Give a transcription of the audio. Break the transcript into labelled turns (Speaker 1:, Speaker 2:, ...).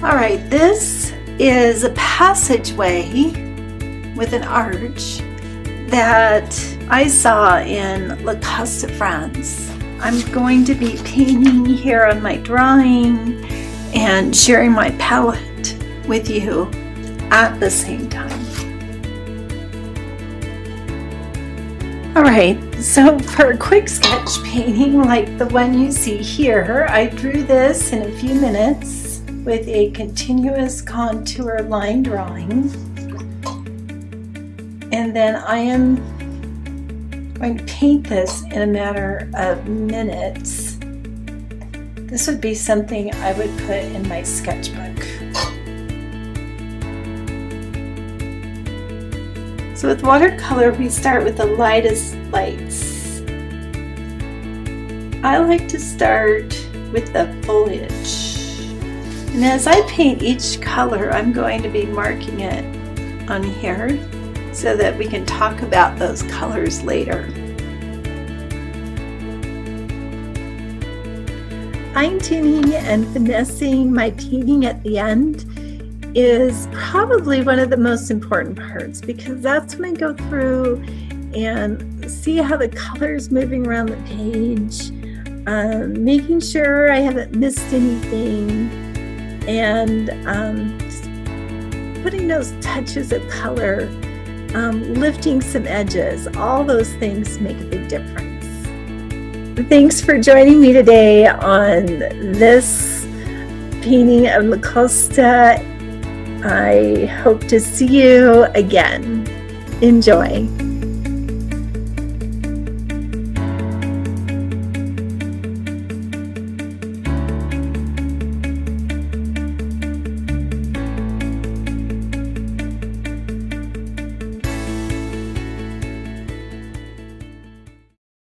Speaker 1: All right, this is a passageway with an arch that I saw in La Costa, France. I'm going to be painting here on my drawing and sharing my palette with you at the same time. All right, so for a quick sketch painting like the one you see here, I drew this in a few minutes with a continuous contour line drawing. And then I am going to paint this in a matter of minutes. This would be something I would put in my sketchbook. So with watercolor, we start with the lightest lights. I like to start with the foliage. And as I paint each color, I'm going to be marking it on here so that we can talk about those colors later. Fine-tuning and finessing my painting at the end is probably one of the most important parts, because that's when I go through and see how the color's moving around the page, making sure I haven't missed anything, and putting those touches of color, lifting some edges. All those things make a big difference. Thanks for joining me today on this painting of La Costa. I hope to see you again. Enjoy.